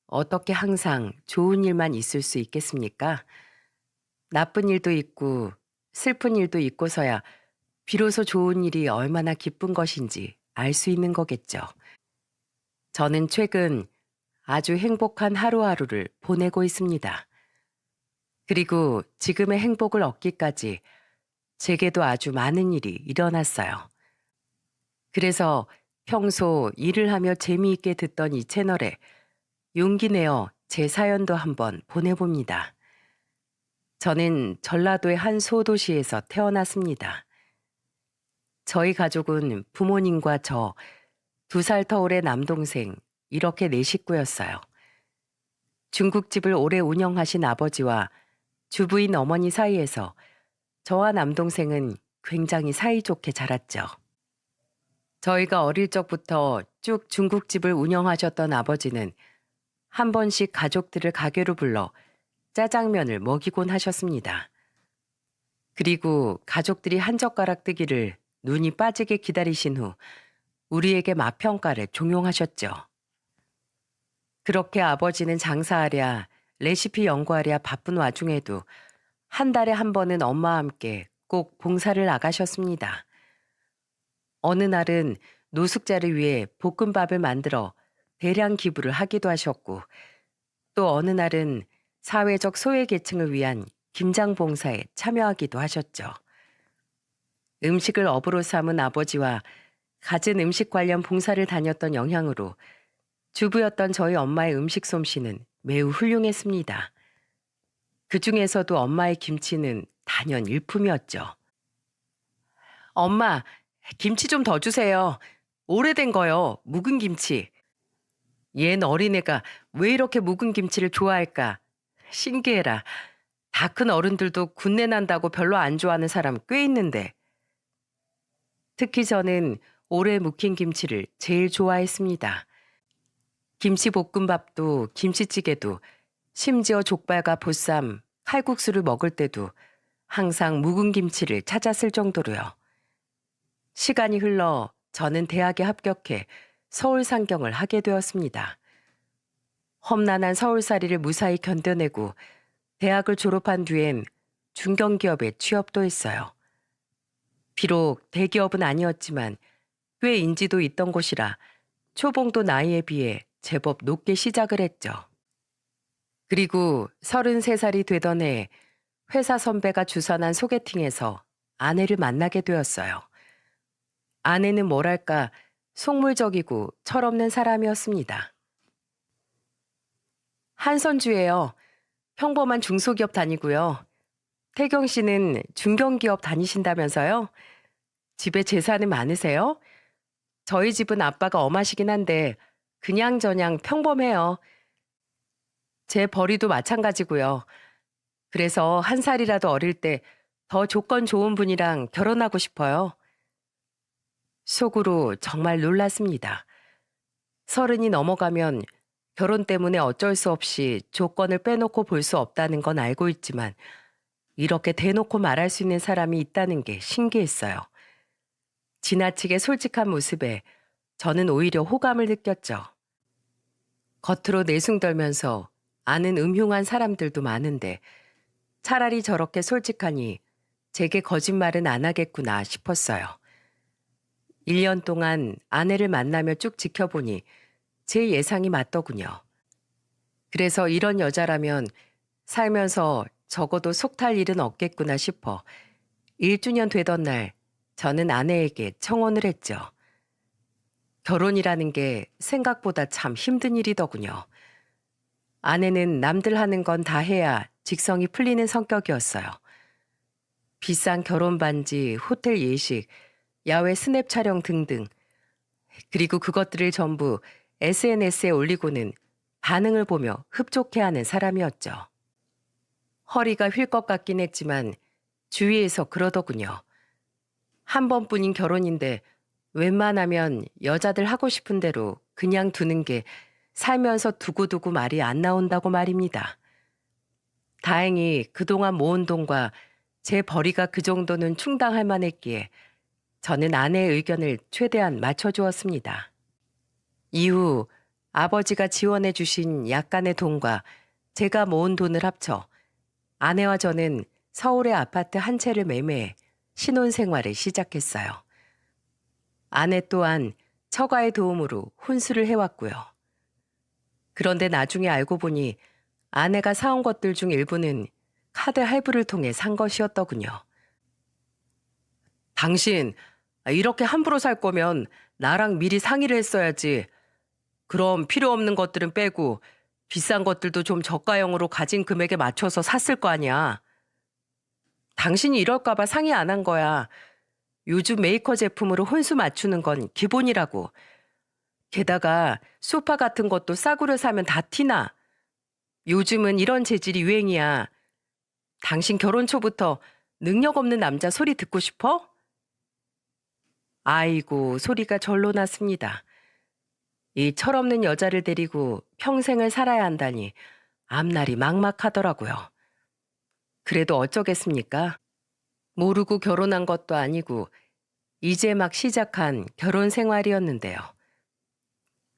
어떻게 항상 좋은 일만 있을 수 있겠습니까? 나쁜 일도 있고 슬픈 일도 있고서야 비로소 좋은 일이 얼마나 기쁜 것인지 알 수 있는 거겠죠. 저는 최근 아주 행복한 하루하루를 보내고 있습니다. 그리고 지금의 행복을 얻기까지 제게도 아주 많은 일이 일어났어요. 그래서 평소 일을 하며 재미있게 듣던 이 채널에 용기 내어 제 사연도 한번 보내봅니다. 저는 전라도의 한 소도시에서 태어났습니다. 저희 가족은 부모님과 저, 2살 터울의 남동생, 이렇게 네 식구였어요. 중국집을 오래 운영하신 아버지와 주부인 어머니 사이에서 저와 남동생은 굉장히 사이좋게 자랐죠. 저희가 어릴 적부터 쭉 중국집을 운영하셨던 아버지는 한 번씩 가족들을 가게로 불러 짜장면을 먹이곤 하셨습니다. 그리고 가족들이 한 젓가락 뜨기를 눈이 빠지게 기다리신 후 우리에게 맛평가를 종용하셨죠. 그렇게 아버지는 장사하랴 레시피 연구하랴 바쁜 와중에도 한 달에 한 번은 엄마와 함께 꼭 봉사를 나가셨습니다. 어느 날은 노숙자를 위해 볶음밥을 만들어 대량 기부를 하기도 하셨고, 또 어느 날은 사회적 소외계층을 위한 김장 봉사에 참여하기도 하셨죠. 음식을 업으로 삼은 아버지와 갖은 음식 관련 봉사를 다녔던 영향으로 주부였던 저희 엄마의 음식 솜씨는 매우 훌륭했습니다. 그 중에서도 엄마의 김치는 단연 일품이었죠. 엄마, 김치 좀 더 주세요. 오래된 거요, 묵은 김치. 얜 어린애가 왜 이렇게 묵은 김치를 좋아할까? 신기해라. 다 큰 어른들도 군내 난다고 별로 안 좋아하는 사람 꽤 있는데. 특히 저는 오래 묵힌 김치를 제일 좋아했습니다. 김치볶음밥도 김치찌개도 심지어 족발과 보쌈, 칼국수를 먹을 때도 항상 묵은 김치를 찾았을 정도로요. 시간이 흘러 저는 대학에 합격해 서울 상경을 하게 되었습니다. 험난한 서울살이를 무사히 견뎌내고 대학을 졸업한 뒤엔 중견기업에 취업도 했어요. 비록 대기업은 아니었지만 꽤 인지도 있던 곳이라 초봉도 나이에 비해 제법 높게 시작을 했죠. 그리고 33살이 되던 해에 회사 선배가 주선한 소개팅에서 아내를 만나게 되었어요. 아내는 뭐랄까 속물적이고 철없는 사람이었습니다. 한선주예요. 평범한 중소기업 다니고요. 태경 씨는 중견기업 다니신다면서요? 집에 재산은 많으세요? 저희 집은 아빠가 엄하시긴 한데 그냥저냥 평범해요. 제 벌이도 마찬가지고요. 그래서 한 살이라도 어릴 때 더 조건 좋은 분이랑 결혼하고 싶어요. 속으로 정말 놀랐습니다. 30이 넘어가면 결혼 때문에 어쩔 수 없이 조건을 빼놓고 볼 수 없다는 건 알고 있지만 이렇게 대놓고 말할 수 있는 사람이 있다는 게 신기했어요. 지나치게 솔직한 모습에 저는 오히려 호감을 느꼈죠. 겉으로 내숭덜면서 아는 음흉한 사람들도 많은데 차라리 저렇게 솔직하니 제게 거짓말은 안 하겠구나 싶었어요. 1년 동안 아내를 만나며 쭉 지켜보니 제 예상이 맞더군요. 그래서 이런 여자라면 살면서 적어도 속탈 일은 없겠구나 싶어 1주년 되던 날 저는 아내에게 청혼을 했죠. 결혼이라는 게 생각보다 참 힘든 일이더군요. 아내는 남들 하는 건 다 해야 직성이 풀리는 성격이었어요. 비싼 결혼 반지, 호텔 예식, 야외 스냅 촬영 등등. 그리고 그것들을 전부 SNS에 올리고는 반응을 보며 흡족해하는 사람이었죠. 허리가 휠 것 같긴 했지만 주위에서 그러더군요. 한 번뿐인 결혼인데 웬만하면 여자들 하고 싶은 대로 그냥 두는 게 살면서 두고두고 말이 안 나온다고 말입니다. 다행히 그동안 모은 돈과 제 벌이가 그 정도는 충당할 만했기에 저는 아내의 의견을 최대한 맞춰주었습니다. 이후 아버지가 지원해 주신 약간의 돈과 제가 모은 돈을 합쳐 아내와 저는 서울의 아파트 한 채를 매매해 신혼생활을 시작했어요. 아내 또한 처가의 도움으로 혼수를 해왔고요. 그런데 나중에 알고 보니 아내가 사온 것들 중 일부는 카드 할부를 통해 산 것이었더군요. 당신, 이렇게 함부로 살 거면 나랑 미리 상의를 했어야지. 그럼 필요 없는 것들은 빼고 비싼 것들도 좀 저가형으로 가진 금액에 맞춰서 샀을 거 아니야. 당신이 이럴까 봐 상의 안 한 거야. 요즘 메이커 제품으로 혼수 맞추는 건 기본이라고. 게다가 소파 같은 것도 싸구려 사면 다 티나. 요즘은 이런 재질이 유행이야. 당신 결혼 초부터 능력 없는 남자 소리 듣고 싶어? 아이고, 소리가 절로 났습니다. 이 철없는 여자를 데리고 평생을 살아야 한다니 앞날이 막막하더라고요. 그래도 어쩌겠습니까? 모르고 결혼한 것도 아니고 이제 막 시작한 결혼 생활이었는데요.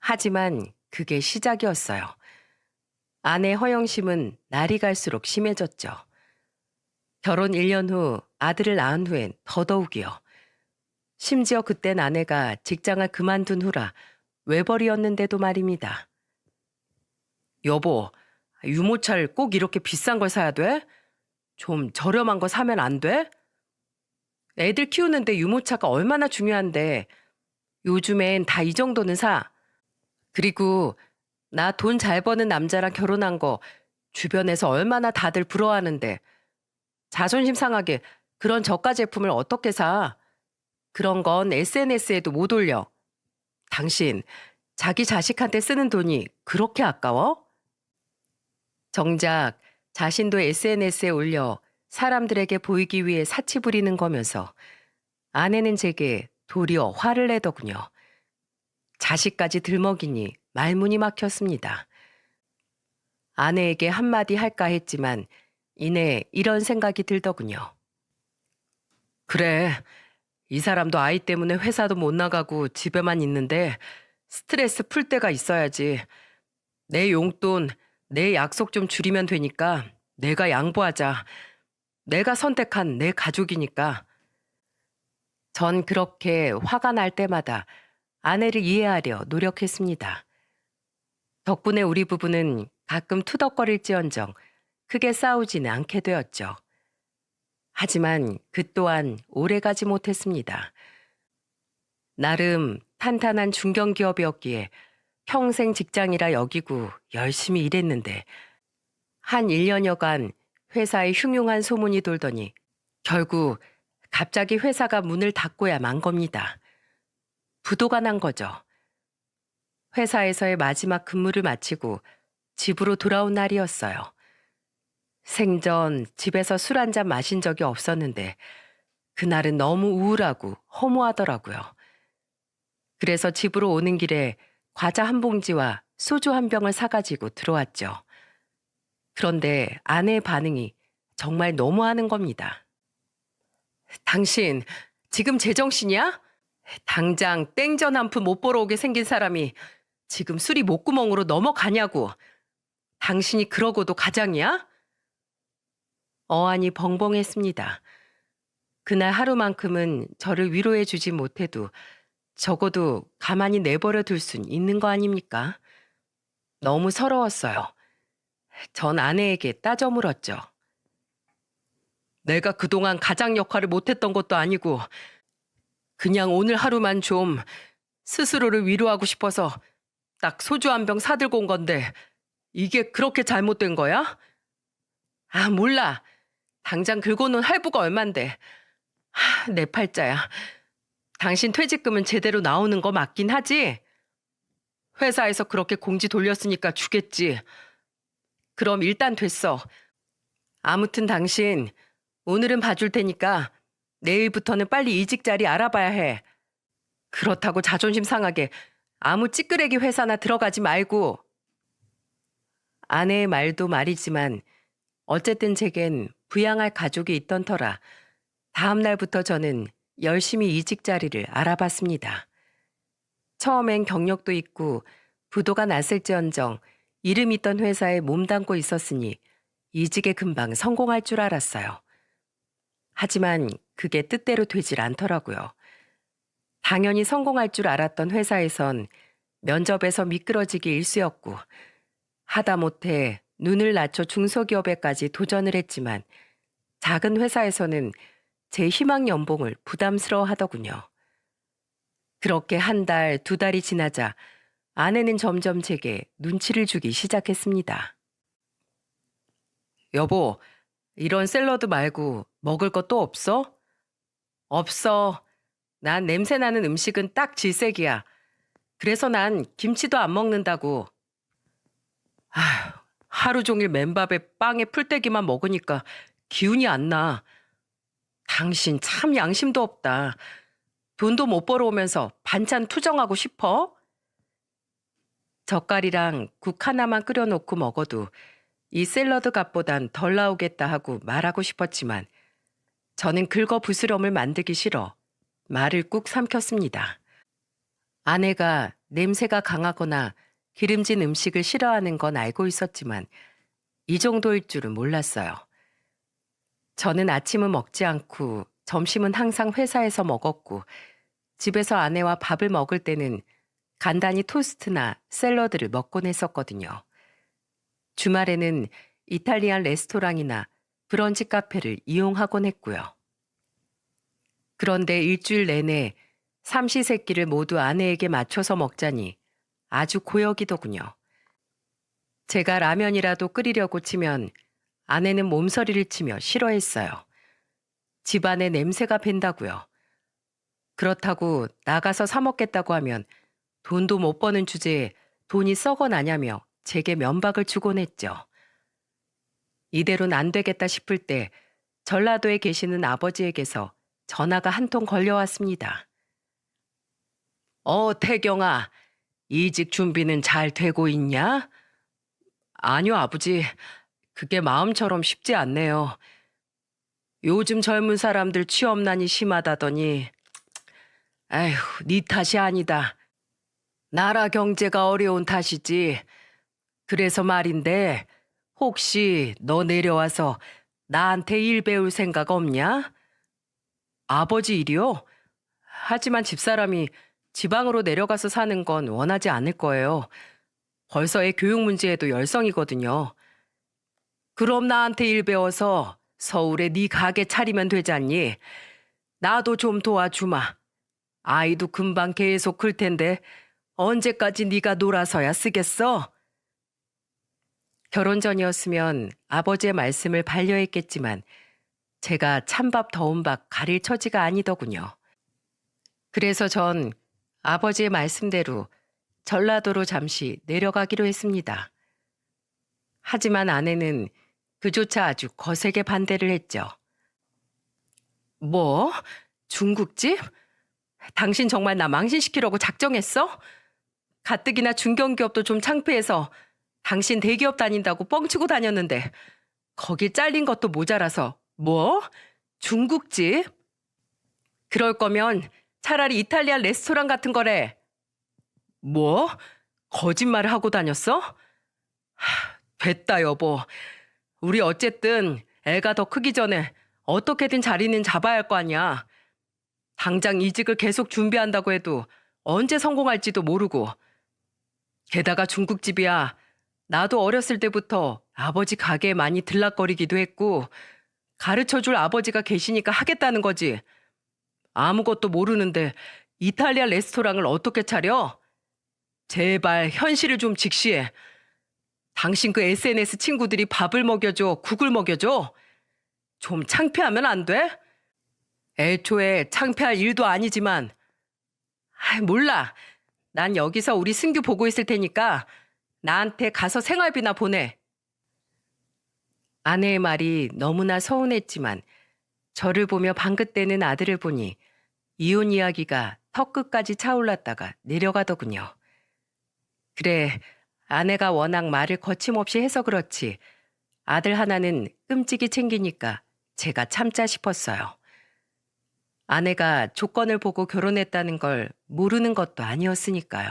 하지만 그게 시작이었어요. 아내 허영심은 날이 갈수록 심해졌죠. 결혼 1년 후 아들을 낳은 후엔 더더욱이요. 심지어 그땐 아내가 직장을 그만둔 후라 외벌이였는데도 말입니다. 여보, 유모차를 꼭 이렇게 비싼 걸 사야 돼? 좀 저렴한 거 사면 안 돼? 애들 키우는데 유모차가 얼마나 중요한데 요즘엔 다 이 정도는 사. 그리고 나 돈 잘 버는 남자랑 결혼한 거 주변에서 얼마나 다들 부러워하는데 자존심 상하게 그런 저가 제품을 어떻게 사? 그런 건 SNS에도 못 올려. 당신 자기 자식한테 쓰는 돈이 그렇게 아까워? 정작 자신도 SNS에 올려 사람들에게 보이기 위해 사치 부리는 거면서 아내는 제게 도리어 화를 내더군요. 자식까지 들먹이니 말문이 막혔습니다. 아내에게 한마디 할까 했지만 이내 이런 생각이 들더군요. 그래, 이 사람도 아이 때문에 회사도 못 나가고 집에만 있는데 스트레스 풀 때가 있어야지. 내 용돈, 내 약속 좀 줄이면 되니까 내가 양보하자. 내가 선택한 내 가족이니까. 전 그렇게 화가 날 때마다 아내를 이해하려 노력했습니다. 덕분에 우리 부부는 가끔 투덕거릴지언정 크게 싸우지는 않게 되었죠. 하지만 그 또한 오래가지 못했습니다. 나름 탄탄한 중견기업이었기에 평생 직장이라 여기고 열심히 일했는데 한 1년여간 회사에 흉흉한 소문이 돌더니 결국 갑자기 회사가 문을 닫고야 만 겁니다. 부도가 난 거죠. 회사에서의 마지막 근무를 마치고 집으로 돌아온 날이었어요. 생전 집에서 술 한 잔 마신 적이 없었는데 그날은 너무 우울하고 허무하더라고요. 그래서 집으로 오는 길에 과자 한 봉지와 소주 한 병을 사가지고 들어왔죠. 그런데 아내의 반응이 정말 너무하는 겁니다. 당신 지금 제정신이야? 당장 땡전 한 푼 못 벌어오게 생긴 사람이 지금 술이 목구멍으로 넘어가냐고. 당신이 그러고도 가장이야? 어안이 벙벙했습니다. 그날 하루만큼은 저를 위로해 주지 못해도 적어도 가만히 내버려 둘 순 있는 거 아닙니까? 너무 서러웠어요. 전 아내에게 따져 물었죠. 내가 그동안 가장 역할을 못했던 것도 아니고 그냥 오늘 하루만 좀 스스로를 위로하고 싶어서 딱 소주 한 병 사들고 온 건데 이게 그렇게 잘못된 거야? 아, 몰라. 당장 긁어놓은 할부가 얼만데. 내 팔자야. 당신 퇴직금은 제대로 나오는 거 맞긴 하지? 회사에서 그렇게 공지 돌렸으니까 주겠지. 그럼 일단 됐어. 아무튼 당신 오늘은 봐줄 테니까 내일부터는 빨리 이직 자리 알아봐야 해. 그렇다고 자존심 상하게 아무 찌끄레기 회사나 들어가지 말고. 아내의 말도 말이지만 어쨌든 제겐 부양할 가족이 있던 터라 다음 날부터 저는 열심히 이직 자리를 알아봤습니다. 처음엔 경력도 있고 부도가 났을지언정 이름 있던 회사에 몸담고 있었으니 이직에 금방 성공할 줄 알았어요. 하지만 그게 뜻대로 되질 않더라고요. 당연히 성공할 줄 알았던 회사에선 면접에서 미끄러지기 일쑤였고 하다못해 눈을 낮춰 중소기업에까지 도전을 했지만 작은 회사에서는 제 희망 연봉을 부담스러워 하더군요. 그렇게 한 달, 두 달이 지나자 아내는 점점 제게 눈치를 주기 시작했습니다. 여보, 이런 샐러드 말고 먹을 거 또 없어? 없어. 난 냄새 나는 음식은 딱 질색이야. 그래서 난 김치도 안 먹는다고. 하루 종일 맨밥에 빵에 풀떼기만 먹으니까 기운이 안 나. 당신 참 양심도 없다. 돈도 못 벌어오면서 반찬 투정하고 싶어? 젓갈이랑 국 하나만 끓여놓고 먹어도 이 샐러드 값보단 덜 나오겠다 하고 말하고 싶었지만 저는 긁어 부스럼을 만들기 싫어 말을 꾹 삼켰습니다. 아내가 냄새가 강하거나 기름진 음식을 싫어하는 건 알고 있었지만 이 정도일 줄은 몰랐어요. 저는 아침은 먹지 않고 점심은 항상 회사에서 먹었고 집에서 아내와 밥을 먹을 때는 간단히 토스트나 샐러드를 먹곤 했었거든요. 주말에는 이탈리안 레스토랑이나 브런치 카페를 이용하곤 했고요. 그런데 일주일 내내 삼시세끼를 모두 아내에게 맞춰서 먹자니 아주 고역이더군요. 제가 라면이라도 끓이려고 치면 아내는 몸서리를 치며 싫어했어요. 집안에 냄새가 밴다고요. 그렇다고 나가서 사 먹겠다고 하면 돈도 못 버는 주제에 돈이 썩어나냐며 제게 면박을 주곤 했죠. 이대로는 안 되겠다 싶을 때 전라도에 계시는 아버지에게서 전화가 한 통 걸려왔습니다. 태경아, 이직 준비는 잘 되고 있냐? 아니요, 아버지. 그게 마음처럼 쉽지 않네요. 요즘 젊은 사람들 취업난이 심하다더니, 아휴, 네 탓이 아니다. 나라 경제가 어려운 탓이지. 그래서 말인데, 혹시 너 내려와서 나한테 일 배울 생각 없냐? 아버지 일이요? 하지만 집사람이 지방으로 내려가서 사는 건 원하지 않을 거예요. 벌써 애 교육 문제에도 열성이거든요. 그럼 나한테 일 배워서 서울에 네 가게 차리면 되잖니. 나도 좀 도와주마. 아이도 금방 계속 클 텐데 언제까지 네가 놀아서야 쓰겠어? 결혼 전이었으면 아버지의 말씀을 반려했겠지만 제가 찬밥 더운 밥 가릴 처지가 아니더군요. 그래서 전 아버지의 말씀대로 전라도로 잠시 내려가기로 했습니다. 하지만 아내는 그조차 아주 거세게 반대를 했죠. 뭐? 중국집? 당신 정말 나 망신시키려고 작정했어? 가뜩이나 중견기업도 좀 창피해서 당신 대기업 다닌다고 뻥치고 다녔는데 거기 잘린 것도 모자라서 뭐? 중국집? 그럴 거면 차라리 이탈리안 레스토랑 같은 거래. 뭐? 거짓말을 하고 다녔어? 됐다 여보. 우리 어쨌든 애가 더 크기 전에 어떻게든 자리는 잡아야 할 거 아니야. 당장 이직을 계속 준비한다고 해도 언제 성공할지도 모르고. 게다가 중국집이야. 나도 어렸을 때부터 아버지 가게에 많이 들락거리기도 했고 가르쳐줄 아버지가 계시니까 하겠다는 거지. 아무것도 모르는데 이탈리안 레스토랑을 어떻게 차려? 제발 현실을 좀 직시해. 당신 그 SNS 친구들이 밥을 먹여줘, 국을 먹여줘? 좀 창피하면 안 돼? 애초에 창피할 일도 아니지만 몰라. 난 여기서 우리 승규 보고 있을 테니까 나한테 가서 생활비나 보내. 아내의 말이 너무나 서운했지만 저를 보며 방긋대는 아들을 보니 이혼 이야기가 턱끝까지 차올랐다가 내려가더군요. 그래, 아내가 워낙 말을 거침없이 해서 그렇지 아들 하나는 끔찍이 챙기니까 제가 참자 싶었어요. 아내가 조건을 보고 결혼했다는 걸 모르는 것도 아니었으니까요.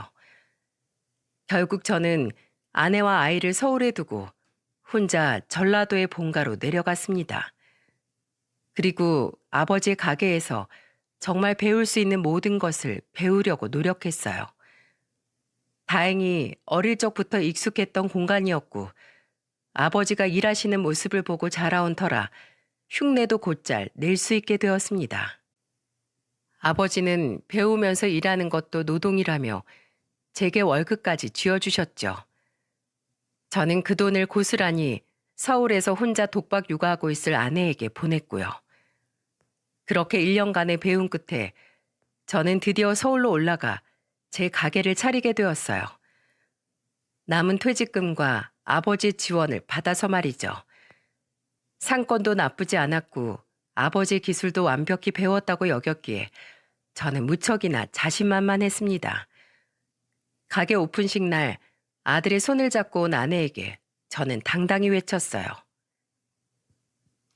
결국 저는 아내와 아이를 서울에 두고 혼자 전라도의 본가로 내려갔습니다. 그리고 아버지의 가게에서 정말 배울 수 있는 모든 것을 배우려고 노력했어요. 다행히 어릴 적부터 익숙했던 공간이었고 아버지가 일하시는 모습을 보고 자라온 터라 흉내도 곧잘 낼 수 있게 되었습니다. 아버지는 배우면서 일하는 것도 노동이라며 제게 월급까지 쥐어주셨죠. 저는 그 돈을 고스란히 서울에서 혼자 독박 육아하고 있을 아내에게 보냈고요. 그렇게 1년간의 배움 끝에 저는 드디어 서울로 올라가 제 가게를 차리게 되었어요. 남은 퇴직금과 아버지의 지원을 받아서 말이죠. 상권도 나쁘지 않았고 아버지의 기술도 완벽히 배웠다고 여겼기에 저는 무척이나 자신만만했습니다. 가게 오픈식 날 아들의 손을 잡고 온 아내에게 저는 당당히 외쳤어요.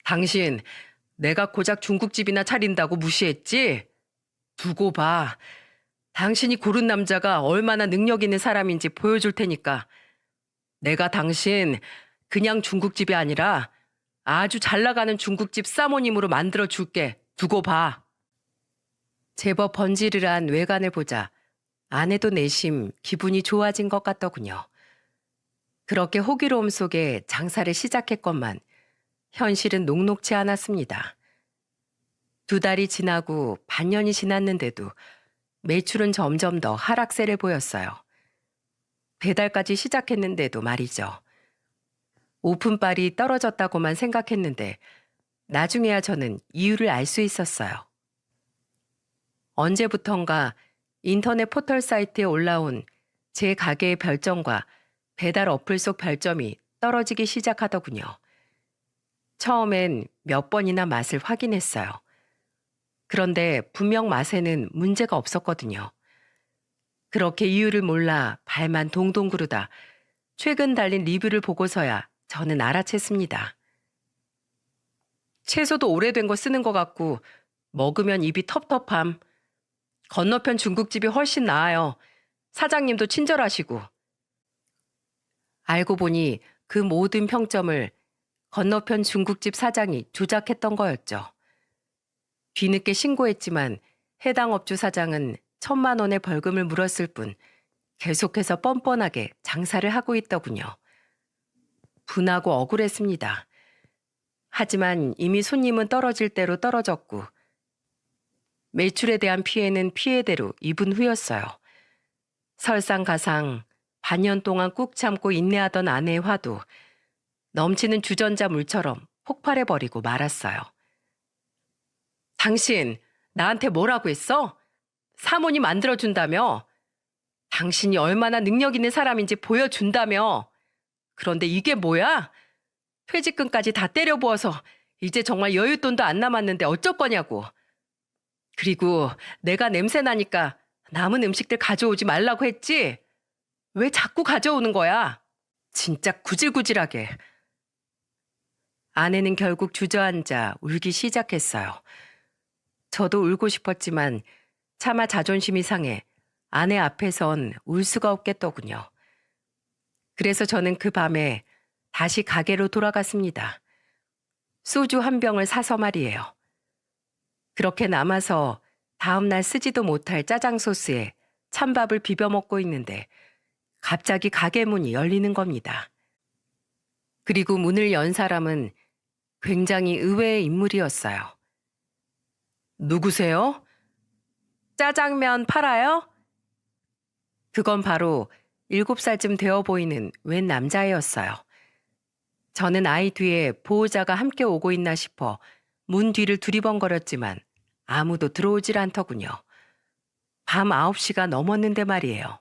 당신, 내가 고작 중국집이나 차린다고 무시했지? 두고 봐. 당신이 고른 남자가 얼마나 능력 있는 사람인지 보여줄 테니까. 내가 당신 그냥 중국집이 아니라 아주 잘 나가는 중국집 사모님으로 만들어 줄게. 두고 봐. 제법 번지르르한 외관을 보자 아내도 내심 기분이 좋아진 것 같더군요. 그렇게 호기로움 속에 장사를 시작했건만 현실은 녹록치 않았습니다. 2달이 지나고 반년이 지났는데도 매출은 점점 더 하락세를 보였어요. 배달까지 시작했는데도 말이죠. 오픈빨이 떨어졌다고만 생각했는데 나중에야 저는 이유를 알 수 있었어요. 언제부턴가 인터넷 포털 사이트에 올라온 제 가게의 별점과 배달 어플 속 별점이 떨어지기 시작하더군요. 처음엔 몇 번이나 맛을 확인했어요. 그런데 분명 맛에는 문제가 없었거든요. 그렇게 이유를 몰라 발만 동동 구르다 최근 달린 리뷰를 보고서야 저는 알아챘습니다. 채소도 오래된 거 쓰는 것 같고 먹으면 입이 텁텁함. 건너편 중국집이 훨씬 나아요. 사장님도 친절하시고. 알고 보니 그 모든 평점을 건너편 중국집 사장이 조작했던 거였죠. 뒤늦게 신고했지만 해당 업주 사장은 1,000만 원의 벌금을 물었을 뿐 계속해서 뻔뻔하게 장사를 하고 있더군요. 분하고 억울했습니다. 하지만 이미 손님은 떨어질 대로 떨어졌고 매출에 대한 피해는 피해대로 입은 후였어요. 설상가상 반년 동안 꾹 참고 인내하던 아내의 화도 넘치는 주전자 물처럼 폭발해버리고 말았어요. 당신 나한테 뭐라고 했어? 사모님 만들어준다며? 당신이 얼마나 능력 있는 사람인지 보여준다며? 그런데 이게 뭐야? 퇴직금까지 다 때려부어서 이제 정말 여윳돈도 안 남았는데 어쩔 거냐고. 그리고 내가 냄새 나니까 남은 음식들 가져오지 말라고 했지? 왜 자꾸 가져오는 거야? 진짜 구질구질하게. 아내는 결국 주저앉아 울기 시작했어요. 저도 울고 싶었지만 차마 자존심이 상해 아내 앞에선 울 수가 없겠더군요. 그래서 저는 그 밤에 다시 가게로 돌아갔습니다. 소주 한 병을 사서 말이에요. 그렇게 남아서 다음날 쓰지도 못할 짜장 소스에 찬밥을 비벼 먹고 있는데 갑자기 가게 문이 열리는 겁니다. 그리고 문을 연 사람은 굉장히 의외의 인물이었어요. 누구세요? 짜장면 팔아요? 그건 바로 7살쯤 되어 보이는 웬 남자애였어요. 저는 아이 뒤에 보호자가 함께 오고 있나 싶어 문 뒤를 두리번거렸지만 아무도 들어오질 않더군요. 밤 9시가 넘었는데 말이에요.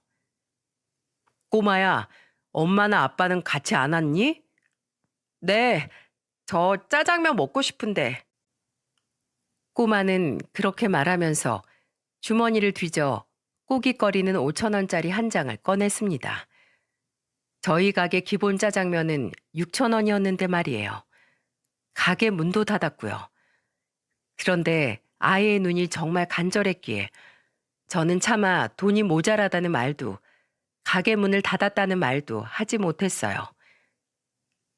꼬마야, 엄마나 아빠는 같이 안 왔니? 네, 저 짜장면 먹고 싶은데. 꼬마는 그렇게 말하면서 주머니를 뒤져 꾸깃거리는 5,000원짜리 한 장을 꺼냈습니다. 저희 가게 기본 짜장면은 6,000원이었는데 말이에요. 가게 문도 닫았고요. 그런데 아이의 눈이 정말 간절했기에 저는 차마 돈이 모자라다는 말도 가게 문을 닫았다는 말도 하지 못했어요.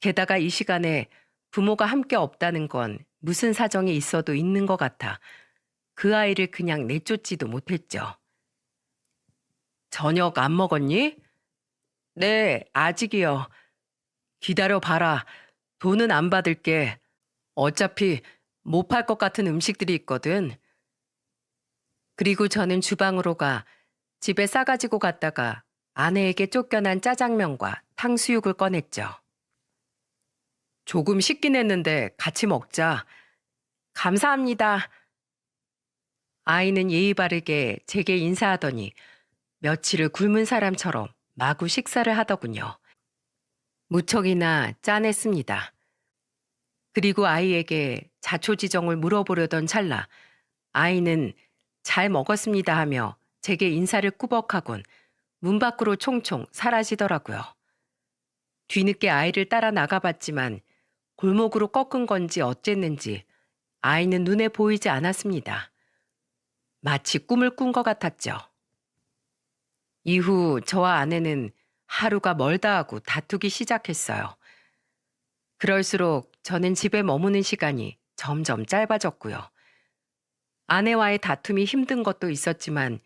게다가 이 시간에 부모가 함께 없다는 건 무슨 사정이 있어도 있는 것 같아 그 아이를 그냥 내쫓지도 못했죠. 저녁 안 먹었니? 네, 아직이요. 기다려 봐라. 돈은 안 받을게. 어차피 못 팔 것 같은 음식들이 있거든. 그리고 저는 주방으로 가 집에 싸가지고 갔다가 아내에게 쫓겨난 짜장면과 탕수육을 꺼냈죠. 조금 식긴 했는데 같이 먹자. 감사합니다. 아이는 예의 바르게 제게 인사하더니 며칠을 굶은 사람처럼 마구 식사를 하더군요. 무척이나 짠했습니다. 그리고 아이에게 자초지정을 물어보려던 찰나 아이는 잘 먹었습니다 하며 제게 인사를 꾸벅하곤 문 밖으로 총총 사라지더라고요. 뒤늦게 아이를 따라 나가봤지만 골목으로 꺾은 건지 어쨌는지 아이는 눈에 보이지 않았습니다. 마치 꿈을 꾼 것 같았죠. 이후 저와 아내는 하루가 멀다 하고 다투기 시작했어요. 그럴수록 저는 집에 머무는 시간이 점점 짧아졌고요. 아내와의 다툼이 힘든 것도 있었지만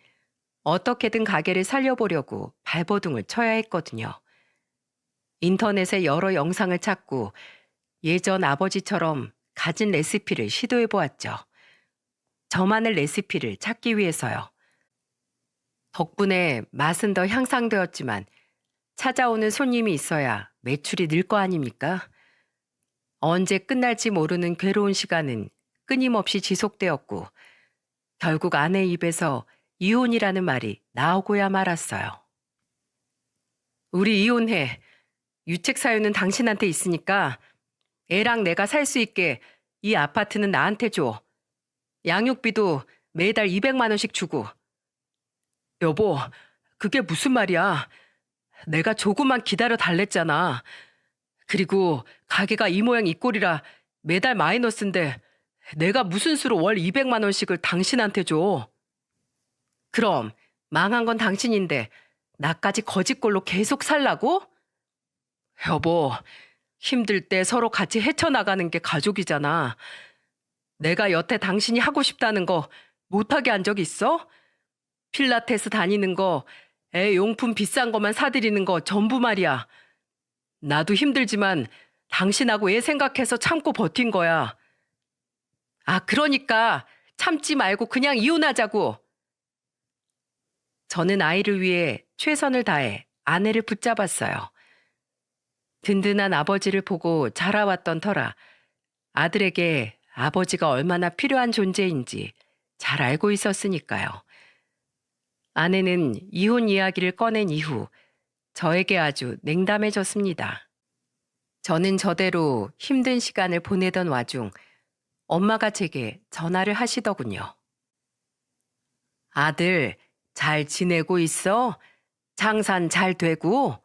어떻게든 가게를 살려보려고 발버둥을 쳐야 했거든요. 인터넷에 여러 영상을 찾고 예전 아버지처럼 가진 레시피를 시도해 보았죠. 저만의 레시피를 찾기 위해서요. 덕분에 맛은 더 향상되었지만 찾아오는 손님이 있어야 매출이 늘 거 아닙니까? 언제 끝날지 모르는 괴로운 시간은 끊임없이 지속되었고 결국 아내 입에서 이혼이라는 말이 나오고야 말았어요. 우리 이혼해. 유책 사유는 당신한테 있으니까 애랑 내가 살 수 있게 이 아파트는 나한테 줘. 양육비도 매달 200만 원씩 주고. 여보, 그게 무슨 말이야? 내가 조금만 기다려 달랬잖아. 그리고 가게가 이 모양 이 꼴이라 매달 마이너스인데 내가 무슨 수로 월 200만 원씩을 당신한테 줘. 그럼 망한 건 당신인데 나까지 거짓골로 계속 살라고? 여보, 힘들 때 서로 같이 헤쳐나가는 게 가족이잖아. 내가 여태 당신이 하고 싶다는 거 못하게 한 적 있어? 필라테스 다니는 거, 애 용품 비싼 거만 사드리는 거 전부 말이야. 나도 힘들지만 당신하고 애 생각해서 참고 버틴 거야. 아, 그러니까 참지 말고 그냥 이혼하자고. 저는 아이를 위해 최선을 다해 아내를 붙잡았어요. 든든한 아버지를 보고 자라왔던 터라 아들에게 아버지가 얼마나 필요한 존재인지 잘 알고 있었으니까요. 아내는 이혼 이야기를 꺼낸 이후 저에게 아주 냉담해졌습니다. 저는 저대로 힘든 시간을 보내던 와중 엄마가 제게 전화를 하시더군요. 아들, 잘 지내고 있어? 장산 잘 되고?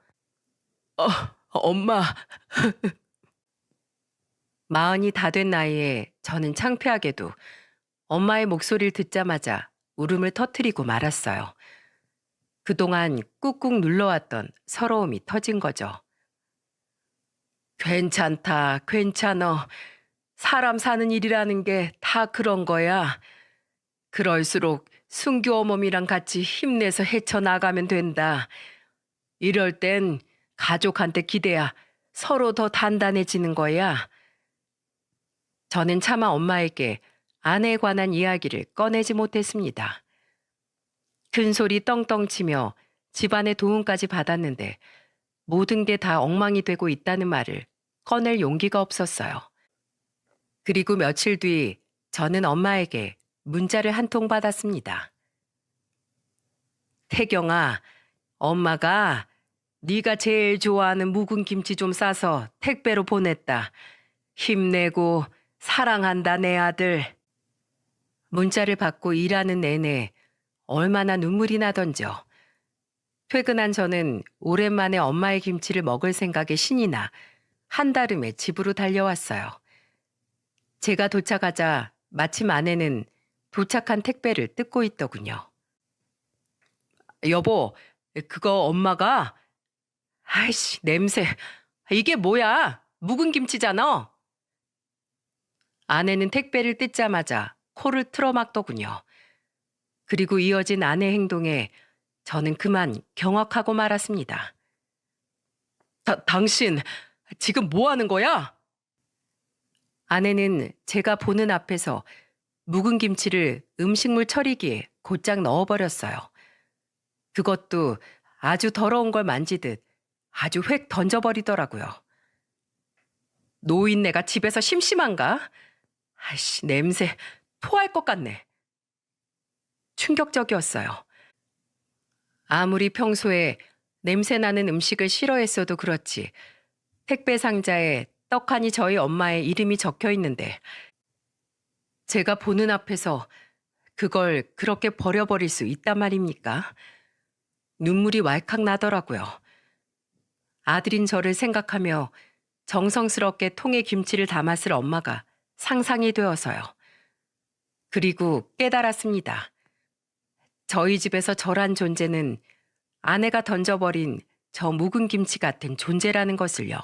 엄마. 마흔이 다 된 나이에 저는 창피하게도 엄마의 목소리를 듣자마자 울음을 터뜨리고 말았어요. 그동안 꾹꾹 눌러왔던 서러움이 터진 거죠. 괜찮다, 괜찮어. 사람 사는 일이라는 게 다 그런 거야. 그럴수록 순규 어머니랑 같이 힘내서 헤쳐나가면 된다. 이럴 땐 가족한테 기대야 서로 더 단단해지는 거야. 저는 차마 엄마에게 아내에 관한 이야기를 꺼내지 못했습니다. 큰 소리 떵떵 치며 집안의 도움까지 받았는데 모든 게 다 엉망이 되고 있다는 말을 꺼낼 용기가 없었어요. 그리고 며칠 뒤 저는 엄마에게 문자를 한 통 받았습니다. 태경아, 엄마가 네가 제일 좋아하는 묵은 김치 좀 싸서 택배로 보냈다. 힘내고 사랑한다 내 아들. 문자를 받고 일하는 내내 얼마나 눈물이 나던지요. 퇴근한 저는 오랜만에 엄마의 김치를 먹을 생각에 신이 나 한달음에 집으로 달려왔어요. 제가 도착하자 마침 아내는 도착한 택배를 뜯고 있더군요. 여보, 그거 엄마가 아이씨 냄새. 이게 뭐야? 묵은 김치잖아. 아내는 택배를 뜯자마자 코를 틀어막더군요. 그리고 이어진 아내 행동에 저는 그만 경악하고 말았습니다. 당신 지금 뭐 하는 거야? 아내는 제가 보는 앞에서 묵은 김치를 음식물 처리기에 곧장 넣어버렸어요. 그것도 아주 더러운 걸 만지듯 아주 획 던져버리더라고요. 노인네가 집에서 심심한가? 아이씨, 냄새 토할 것 같네. 충격적이었어요. 아무리 평소에 냄새나는 음식을 싫어했어도 그렇지 택배 상자에 떡하니 저희 엄마의 이름이 적혀 있는데 제가 보는 앞에서 그걸 그렇게 버려버릴 수 있단 말입니까? 눈물이 왈칵 나더라고요. 아들인 저를 생각하며 정성스럽게 통에 김치를 담았을 엄마가 상상이 되어서요. 그리고 깨달았습니다. 저희 집에서 저란 존재는 아내가 던져버린 저 묵은 김치 같은 존재라는 것을요.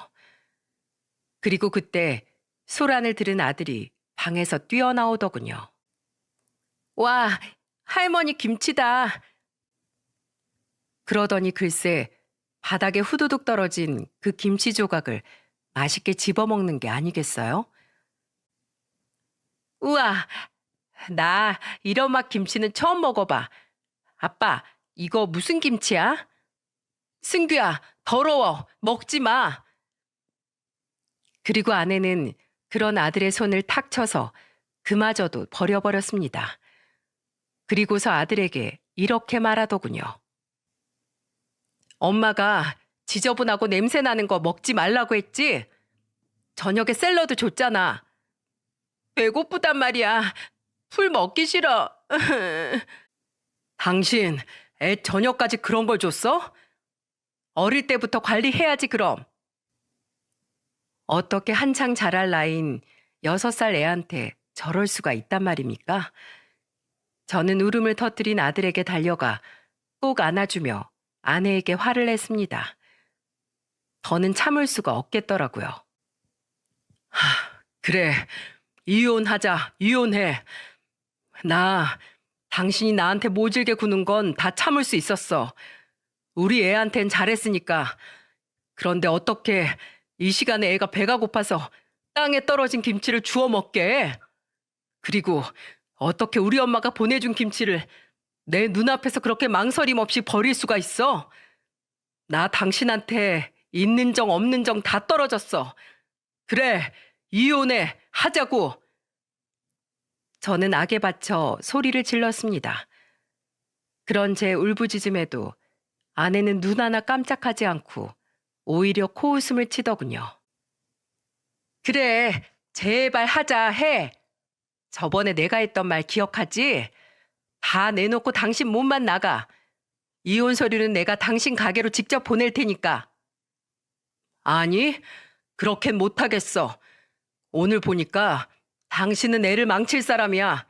그리고 그때 소란을 들은 아들이 방에서 뛰어나오더군요. 와, 할머니 김치다. 그러더니 글쎄 바닥에 후두둑 떨어진 그 김치 조각을 맛있게 집어먹는 게 아니겠어요? 우와, 나 이런 맛 김치는 처음 먹어봐. 아빠, 이거 무슨 김치야? 승규야, 더러워. 먹지 마. 그리고 아내는 그런 아들의 손을 탁 쳐서 그마저도 버려버렸습니다. 그리고서 아들에게 이렇게 말하더군요. 엄마가 지저분하고 냄새나는 거 먹지 말라고 했지? 저녁에 샐러드 줬잖아. 배고프단 말이야. 풀 먹기 싫어. 당신 애 저녁까지 그런 걸 줬어? 어릴 때부터 관리해야지 그럼. 어떻게 한창 자랄 나이인 6살 애한테 저럴 수가 있단 말입니까? 저는 울음을 터뜨린 아들에게 달려가 꼭 안아주며 아내에게 화를 냈습니다. 더는 참을 수가 없겠더라고요. 그래, 이혼하자, 이혼해. 나 당신이 나한테 모질게 구는 건 다 참을 수 있었어. 우리 애한텐 잘했으니까. 그런데 어떻게 이 시간에 애가 배가 고파서 땅에 떨어진 김치를 주워 먹게? 그리고 어떻게 우리 엄마가 보내준 김치를 내 눈앞에서 그렇게 망설임 없이 버릴 수가 있어? 나 당신한테 있는 정 없는 정 다 떨어졌어. 그래, 이혼해, 하자고. 저는 악에 받쳐 소리를 질렀습니다. 그런 제 울부짖음에도 아내는 눈 하나 깜짝하지 않고 오히려 코웃음을 치더군요. 그래, 제발 하자 해. 저번에 내가 했던 말 기억하지? 다 내놓고 당신 몸만 나가. 이혼 서류는 내가 당신 가게로 직접 보낼 테니까. 아니, 그렇겐 못하겠어. 오늘 보니까 당신은 애를 망칠 사람이야.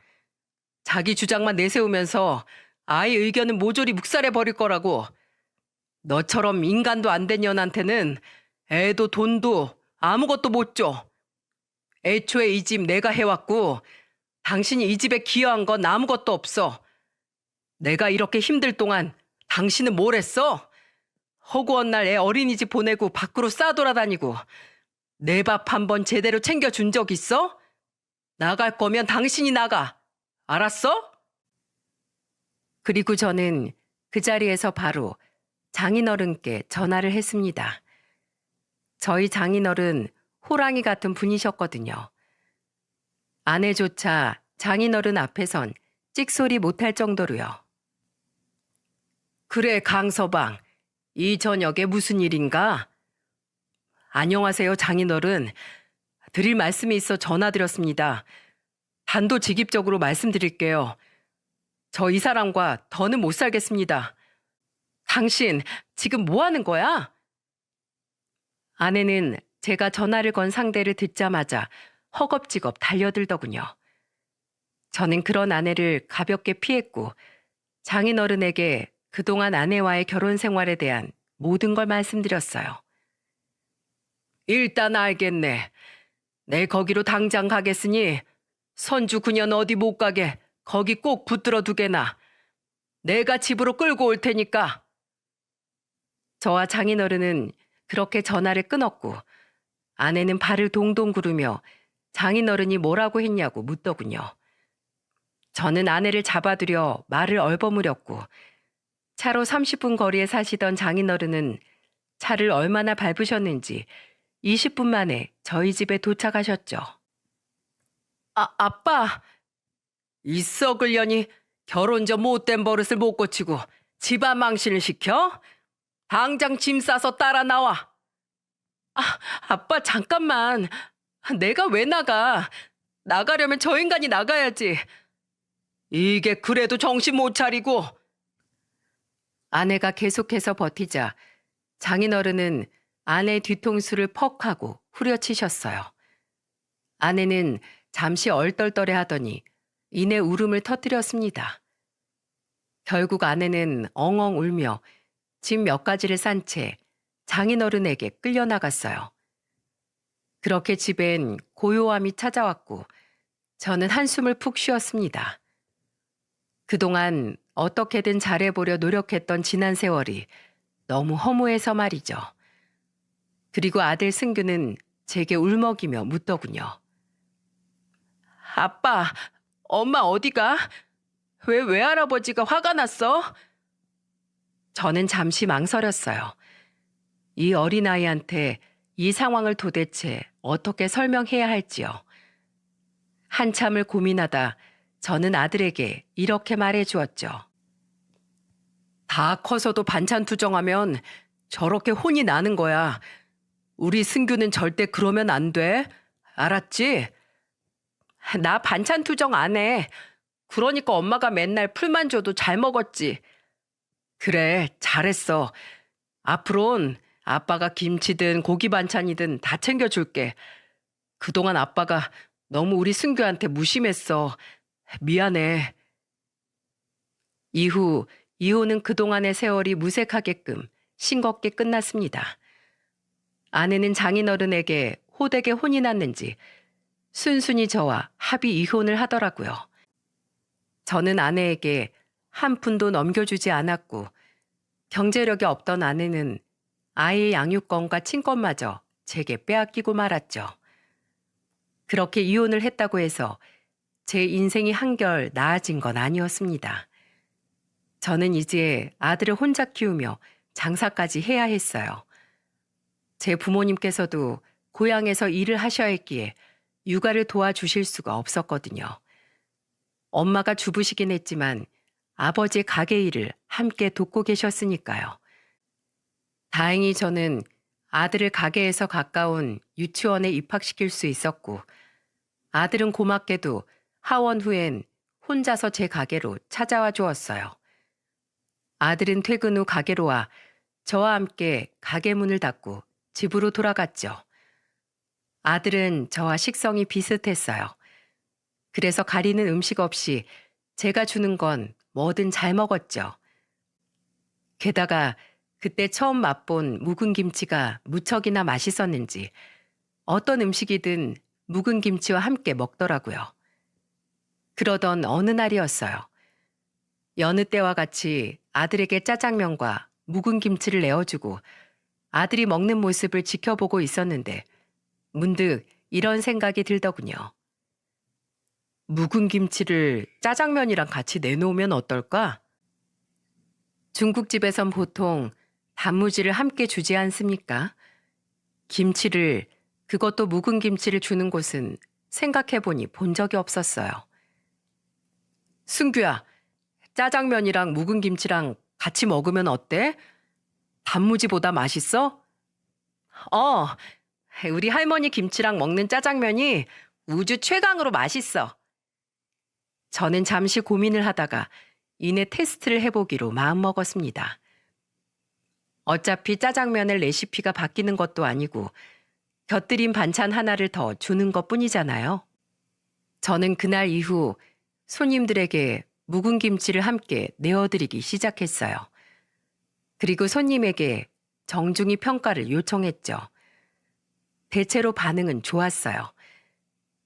자기 주장만 내세우면서 아이 의견은 모조리 묵살해 버릴 거라고. 너처럼 인간도 안 된 년한테는 애도 돈도 아무것도 못 줘. 애초에 이 집 내가 해왔고 당신이 이 집에 기여한 건 아무것도 없어. 내가 이렇게 힘들 동안 당신은 뭘 했어? 허구한 날 애 어린이집 보내고 밖으로 싸돌아다니고 내 밥 한 번 제대로 챙겨준 적 있어? 나갈 거면 당신이 나가. 알았어? 그리고 저는 그 자리에서 바로 장인어른께 전화를 했습니다. 저희 장인어른 호랑이 같은 분이셨거든요. 아내조차 장인어른 앞에선 찍소리 못할 정도로요. 그래, 강서방. 이 저녁에 무슨 일인가? 안녕하세요, 장인어른. 드릴 말씀이 있어 전화드렸습니다. 단도직입적으로 말씀드릴게요. 저 이 사람과 더는 못 살겠습니다. 당신 지금 뭐 하는 거야? 아내는 제가 전화를 건 상대를 듣자마자 허겁지겁 달려들더군요. 저는 그런 아내를 가볍게 피했고 장인어른에게 그동안 아내와의 결혼 생활에 대한 모든 걸 말씀드렸어요. 일단 알겠네. 내 거기로 당장 가겠으니 선주 그년 어디 못 가게 거기 꼭 붙들어 두게나. 내가 집으로 끌고 올 테니까. 저와 장인어른은 그렇게 전화를 끊었고 아내는 발을 동동 구르며 장인어른이 뭐라고 했냐고 묻더군요. 저는 아내를 잡아들여 말을 얼버무렸고 차로 30분 거리에 사시던 장인어른은 차를 얼마나 밟으셨는지 20분 만에 저희 집에 도착하셨죠. 아빠! 이 썩을 년이 결혼 전 못된 버릇을 못 고치고 집안 망신을 시켜? 당장 짐 싸서 따라 나와. 아빠 잠깐만. 내가 왜 나가? 나가려면 저 인간이 나가야지. 이게 그래도 정신 못 차리고. 아내가 계속해서 버티자 장인어른은 아내 뒤통수를 퍽 하고 후려치셨어요. 아내는 잠시 얼떨떨해 하더니 이내 울음을 터뜨렸습니다. 결국 아내는 엉엉 울며 짐 몇 가지를 싼 채 장인어른에게 끌려나갔어요. 그렇게 집엔 고요함이 찾아왔고 저는 한숨을 푹 쉬었습니다. 그동안 어떻게든 잘해보려 노력했던 지난 세월이 너무 허무해서 말이죠. 그리고 아들 승규는 제게 울먹이며 묻더군요. 아빠, 엄마 어디가? 왜 외할아버지가 화가 났어? 저는 잠시 망설였어요. 이 어린아이한테 이 상황을 도대체 어떻게 설명해야 할지요. 한참을 고민하다 저는 아들에게 이렇게 말해주었죠. 다 커서도 반찬 투정하면 저렇게 혼이 나는 거야. 우리 승규는 절대 그러면 안 돼. 알았지? 나 반찬 투정 안 해. 그러니까 엄마가 맨날 풀만 줘도 잘 먹었지. 그래, 잘했어. 앞으론 아빠가 김치든 고기 반찬이든 다 챙겨줄게. 그동안 아빠가 너무 우리 승규한테 무심했어. 미안해. 이후 이혼은 그동안의 세월이 무색하게끔 싱겁게 끝났습니다. 아내는 장인어른에게 호되게 혼이 났는지 순순히 저와 합의 이혼을 하더라고요. 저는 아내에게 한 푼도 넘겨주지 않았고 경제력이 없던 아내는 아이의 양육권과 친권마저 제게 빼앗기고 말았죠. 그렇게 이혼을 했다고 해서 제 인생이 한결 나아진 건 아니었습니다. 저는 이제 아들을 혼자 키우며 장사까지 해야 했어요. 제 부모님께서도 고향에서 일을 하셔야 했기에 육아를 도와주실 수가 없었거든요. 엄마가 주부시긴 했지만 아버지의 가게 일을 함께 돕고 계셨으니까요. 다행히 저는 아들을 가게에서 가까운 유치원에 입학시킬 수 있었고 아들은 고맙게도 하원 후엔 혼자서 제 가게로 찾아와 주었어요. 아들은 퇴근 후 가게로 와 저와 함께 가게 문을 닫고 집으로 돌아갔죠. 아들은 저와 식성이 비슷했어요. 그래서 가리는 음식 없이 제가 주는 건 뭐든 잘 먹었죠. 게다가 그때 처음 맛본 묵은 김치가 무척이나 맛있었는지 어떤 음식이든 묵은 김치와 함께 먹더라고요. 그러던 어느 날이었어요. 여느 때와 같이 아들에게 짜장면과 묵은 김치를 내어주고 아들이 먹는 모습을 지켜보고 있었는데 문득 이런 생각이 들더군요. 묵은 김치를 짜장면이랑 같이 내놓으면 어떨까? 중국집에선 보통 단무지를 함께 주지 않습니까? 김치를, 그것도 묵은 김치를 주는 곳은 생각해보니 본 적이 없었어요. 승규야, 짜장면이랑 묵은 김치랑 같이 먹으면 어때? 단무지보다 맛있어? 우리 할머니 김치랑 먹는 짜장면이 우주 최강으로 맛있어. 저는 잠시 고민을 하다가 이내 테스트를 해보기로 마음먹었습니다. 어차피 짜장면의 레시피가 바뀌는 것도 아니고 곁들인 반찬 하나를 더 주는 것뿐이잖아요. 저는 그날 이후 손님들에게 묵은 김치를 함께 내어드리기 시작했어요. 그리고 손님에게 정중히 평가를 요청했죠. 대체로 반응은 좋았어요.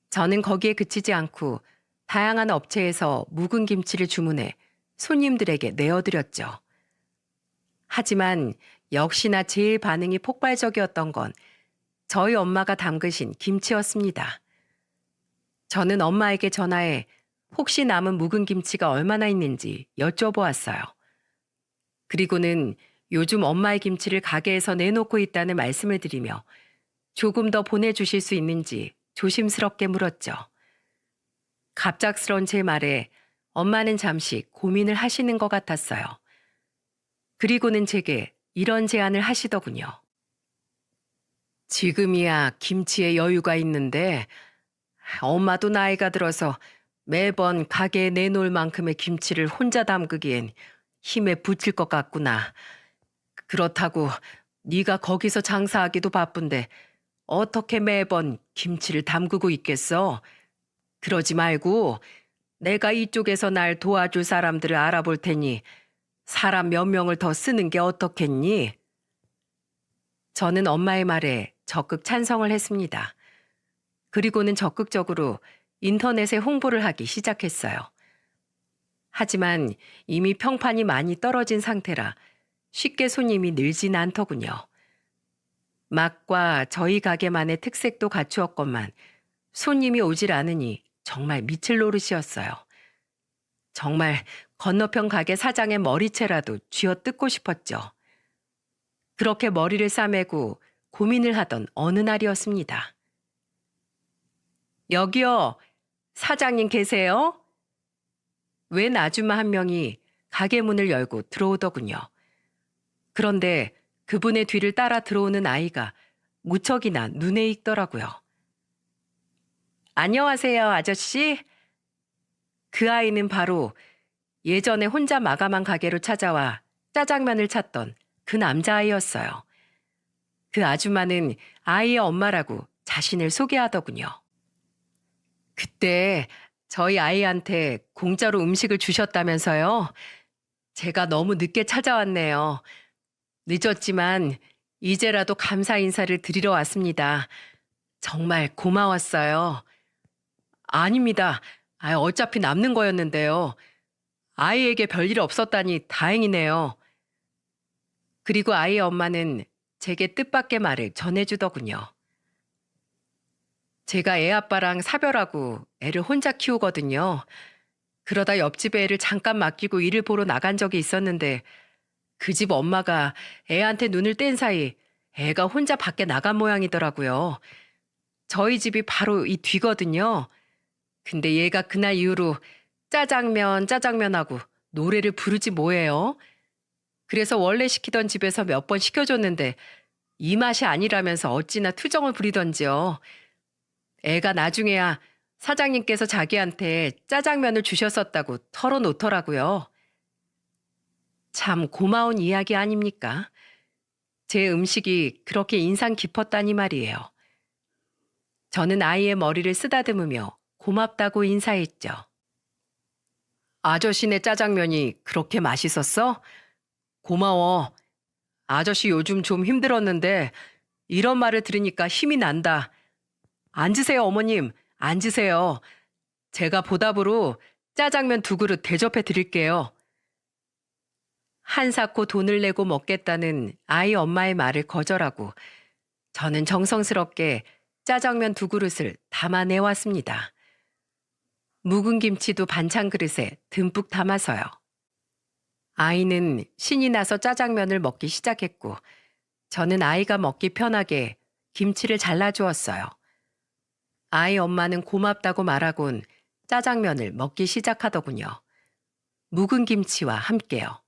저는 거기에 그치지 않고 다양한 업체에서 묵은 김치를 주문해 손님들에게 내어드렸죠. 하지만 역시나 제일 반응이 폭발적이었던 건 저희 엄마가 담그신 김치였습니다. 저는 엄마에게 전화해 혹시 남은 묵은 김치가 얼마나 있는지 여쭤보았어요. 그리고는 요즘 엄마의 김치를 가게에서 내놓고 있다는 말씀을 드리며 조금 더 보내주실 수 있는지 조심스럽게 물었죠. 갑작스런 제 말에 엄마는 잠시 고민을 하시는 것 같았어요. 그리고는 제게 이런 제안을 하시더군요. 지금이야 김치에 여유가 있는데 엄마도 나이가 들어서 매번 가게에 내놓을 만큼의 김치를 혼자 담그기엔 힘에 부칠 것 같구나. 그렇다고 네가 거기서 장사하기도 바쁜데 어떻게 매번 김치를 담그고 있겠어? 그러지 말고 내가 이쪽에서 날 도와줄 사람들을 알아볼 테니 사람 몇 명을 더 쓰는 게 어떻겠니? 저는 엄마의 말에 적극 찬성을 했습니다. 그리고는 적극적으로 인터넷에 홍보를 하기 시작했어요. 하지만 이미 평판이 많이 떨어진 상태라 쉽게 손님이 늘진 않더군요. 맛과 저희 가게만의 특색도 갖추었건만 손님이 오질 않으니 정말 미칠 노릇이었어요. 정말 건너편 가게 사장의 머리채라도 쥐어뜯고 싶었죠. 그렇게 머리를 싸매고 고민을 하던 어느 날이었습니다. 여기요, 사장님 계세요? 웬 아줌마 한 명이 가게 문을 열고 들어오더군요. 그런데 그분의 뒤를 따라 들어오는 아이가 무척이나 눈에 익더라고요. 안녕하세요, 아저씨. 그 아이는 바로 예전에 혼자 마감한 가게로 찾아와 짜장면을 찾던 그 남자아이였어요. 그 아줌마는 아이의 엄마라고 자신을 소개하더군요. 그때 저희 아이한테 공짜로 음식을 주셨다면서요? 제가 너무 늦게 찾아왔네요. 늦었지만 이제라도 감사 인사를 드리러 왔습니다. 정말 고마웠어요. 아닙니다. 어차피 남는 거였는데요. 아이에게 별일 없었다니 다행이네요. 그리고 아이의 엄마는 제게 뜻밖의 말을 전해주더군요. 제가 애 아빠랑 사별하고 애를 혼자 키우거든요. 그러다 옆집 애를 잠깐 맡기고 일을 보러 나간 적이 있었는데 그 집 엄마가 애한테 눈을 뗀 사이 애가 혼자 밖에 나간 모양이더라고요. 저희 집이 바로 이 뒤거든요. 근데 얘가 그날 이후로 짜장면 짜장면하고 노래를 부르지 뭐예요. 그래서 원래 시키던 집에서 몇 번 시켜줬는데 이 맛이 아니라면서 어찌나 투정을 부리던지요. 애가 나중에야 사장님께서 자기한테 짜장면을 주셨었다고 털어놓더라고요. 참 고마운 이야기 아닙니까? 제 음식이 그렇게 인상 깊었다니 말이에요. 저는 아이의 머리를 쓰다듬으며 고맙다고 인사했죠. 아저씨네 짜장면이 그렇게 맛있었어? 고마워. 아저씨 요즘 좀 힘들었는데 이런 말을 들으니까 힘이 난다. 앉으세요, 어머님. 앉으세요. 제가 보답으로 짜장면 2그릇 대접해 드릴게요. 한사코 돈을 내고 먹겠다는 아이 엄마의 말을 거절하고 저는 정성스럽게 짜장면 2그릇을 담아내왔습니다. 묵은 김치도 반찬 그릇에 듬뿍 담아서요. 아이는 신이 나서 짜장면을 먹기 시작했고 저는 아이가 먹기 편하게 김치를 잘라주었어요. 아이 엄마는 고맙다고 말하곤 짜장면을 먹기 시작하더군요. 묵은 김치와 함께요.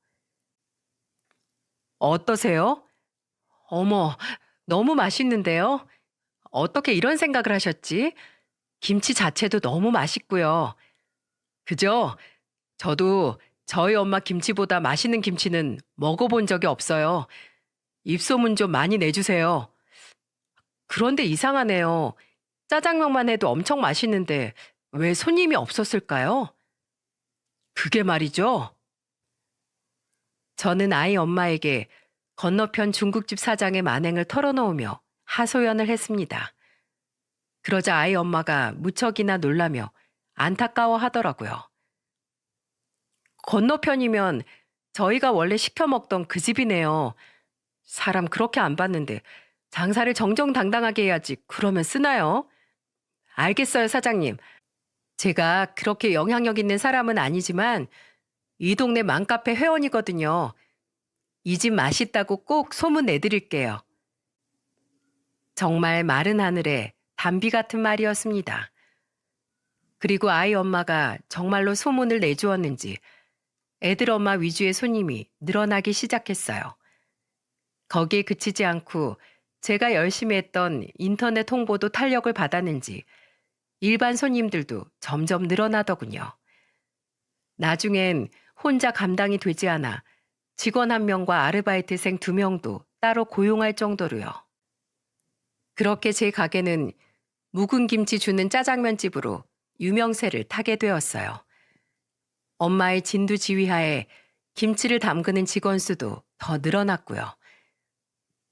어떠세요? 어머, 너무 맛있는데요? 어떻게 이런 생각을 하셨지? 김치 자체도 너무 맛있고요. 그죠? 저도 저희 엄마 김치보다 맛있는 김치는 먹어본 적이 없어요. 입소문 좀 많이 내주세요. 그런데 이상하네요. 짜장면만 해도 엄청 맛있는데 왜 손님이 없었을까요? 그게 말이죠. 저는 아이 엄마에게 건너편 중국집 사장의 만행을 털어놓으며 하소연을 했습니다. 그러자 아이 엄마가 무척이나 놀라며 안타까워 하더라고요. 건너편이면 저희가 원래 시켜 먹던 그 집이네요. 사람 그렇게 안 봤는데 장사를 정정당당하게 해야지 그러면 쓰나요? 알겠어요, 사장님. 제가 그렇게 영향력 있는 사람은 아니지만 이 동네 맘카페 회원이거든요. 이 집 맛있다고 꼭 소문 내드릴게요. 정말 마른 하늘에 단비 같은 말이었습니다. 그리고 아이 엄마가 정말로 소문을 내주었는지 애들 엄마 위주의 손님이 늘어나기 시작했어요. 거기에 그치지 않고 제가 열심히 했던 인터넷 홍보도 탄력을 받았는지 일반 손님들도 점점 늘어나더군요. 나중엔 혼자 감당이 되지 않아 직원 1명과 아르바이트생 2명도 따로 고용할 정도로요. 그렇게 제 가게는 묵은 김치 주는 짜장면집으로 유명세를 타게 되었어요. 엄마의 진두지휘하에 김치를 담그는 직원 수도 더 늘어났고요.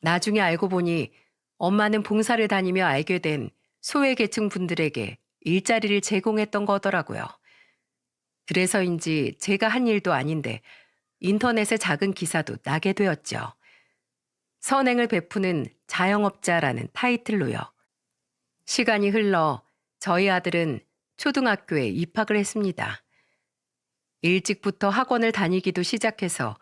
나중에 알고 보니 엄마는 봉사를 다니며 알게 된 소외계층 분들에게 일자리를 제공했던 거더라고요. 그래서인지 제가 한 일도 아닌데 인터넷에 작은 기사도 나게 되었죠. 선행을 베푸는 자영업자라는 타이틀로요. 시간이 흘러 저희 아들은 초등학교에 입학을 했습니다. 일찍부터 학원을 다니기도 시작해서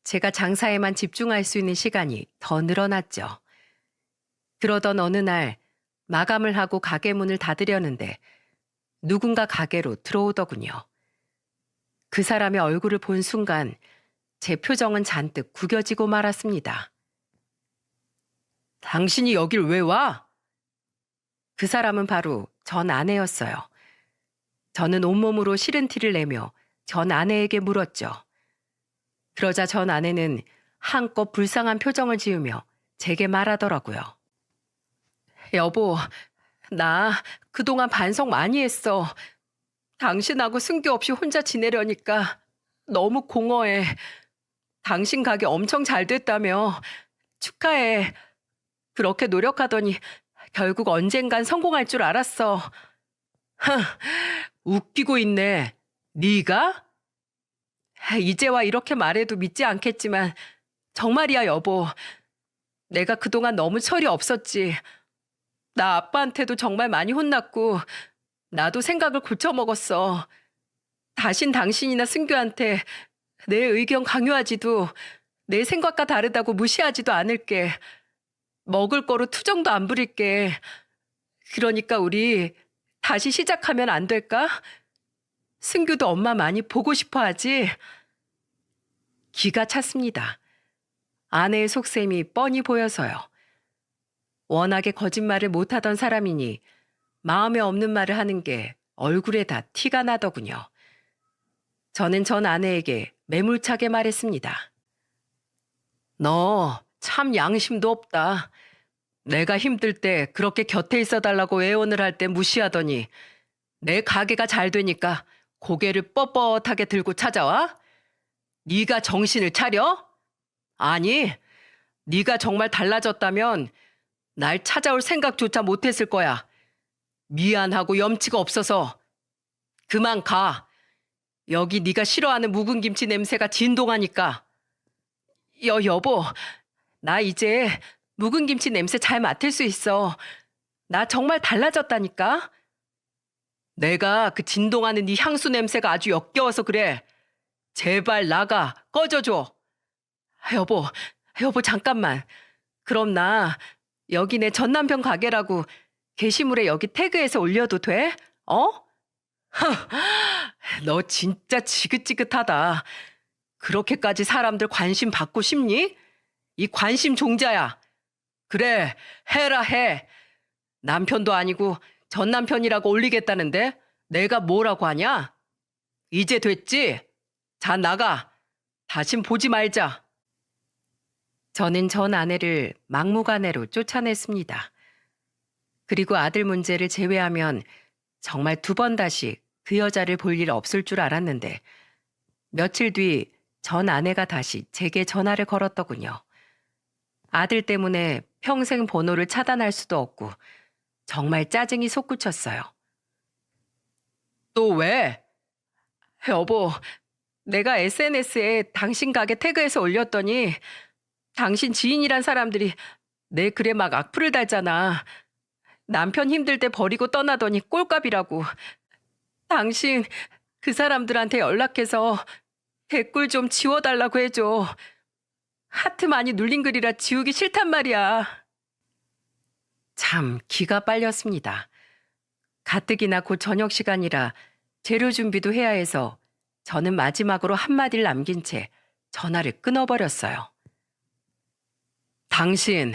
제가 장사에만 집중할 수 있는 시간이 더 늘어났죠. 그러던 어느 날 마감을 하고 가게 문을 닫으려는데 누군가 가게로 들어오더군요. 그 사람의 얼굴을 본 순간 제 표정은 잔뜩 구겨지고 말았습니다. 당신이 여길 왜 와? 그 사람은 바로 전 아내였어요. 저는 온몸으로 싫은 티를 내며 전 아내에게 물었죠. 그러자 전 아내는 한껏 불쌍한 표정을 지으며 제게 말하더라고요. 여보, 나 그동안 반성 많이 했어. 당신하고 승규 없이 혼자 지내려니까 너무 공허해. 당신 가게 엄청 잘 됐다며. 축하해. 그렇게 노력하더니 결국 언젠간 성공할 줄 알았어. 웃기고 있네. 네가? 이제와 이렇게 말해도 믿지 않겠지만 정말이야, 여보. 내가 그동안 너무 철이 없었지. 나 아빠한테도 정말 많이 혼났고 나도 생각을 고쳐먹었어. 다신 당신이나 승규한테 내 의견 강요하지도 내 생각과 다르다고 무시하지도 않을게. 먹을 거로 투정도 안 부릴게. 그러니까 우리 다시 시작하면 안 될까? 승규도 엄마 많이 보고 싶어 하지? 기가 찼습니다. 아내의 속셈이 뻔히 보여서요. 워낙에 거짓말을 못하던 사람이니 마음에 없는 말을 하는 게 얼굴에 다 티가 나더군요. 저는 전 아내에게 매몰차게 말했습니다. 너 참 양심도 없다. 내가 힘들 때 그렇게 곁에 있어달라고 애원을 할 때 무시하더니 내 가게가 잘 되니까 고개를 뻣뻣하게 들고 찾아와? 네가 정신을 차려? 아니, 네가 정말 달라졌다면 날 찾아올 생각조차 못했을 거야. 미안하고 염치가 없어서. 그만 가. 여기 네가 싫어하는 묵은 김치 냄새가 진동하니까. 여보, 나 이제 묵은 김치 냄새 잘 맡을 수 있어. 나 정말 달라졌다니까. 내가 그 진동하는 네 향수 냄새가 아주 역겨워서 그래. 제발 나가. 꺼져줘. 여보 잠깐만. 그럼 나 여기 내 전남편 가게라고 게시물에 여기 태그해서 올려도 돼? 어? 너 진짜 지긋지긋하다. 그렇게까지 사람들 관심 받고 싶니? 이 관심 종자야. 그래, 해라 해. 남편도 아니고 전 남편이라고 올리겠다는데 내가 뭐라고 하냐? 이제 됐지? 자, 나가. 다신 보지 말자. 저는 전 아내를 막무가내로 쫓아냈습니다. 그리고 아들 문제를 제외하면 정말 2번 다시 그 여자를 볼 일 없을 줄 알았는데 며칠 뒤 전 아내가 다시 제게 전화를 걸었더군요. 아들 때문에 평생 번호를 차단할 수도 없고 정말 짜증이 솟구쳤어요. 또 왜? 여보, 내가 SNS에 당신 가게 태그해서 올렸더니 당신 지인이란 사람들이 내 글에 막 악플을 달잖아. 남편 힘들 때 버리고 떠나더니 꼴값이라고. 당신 그 사람들한테 연락해서 댓글 좀 지워달라고 해줘. 하트 많이 눌린 글이라 지우기 싫단 말이야. 참 기가 빨렸습니다. 가뜩이나 곧 저녁 시간이라 재료 준비도 해야 해서 저는 마지막으로 한마디를 남긴 채 전화를 끊어버렸어요. 당신,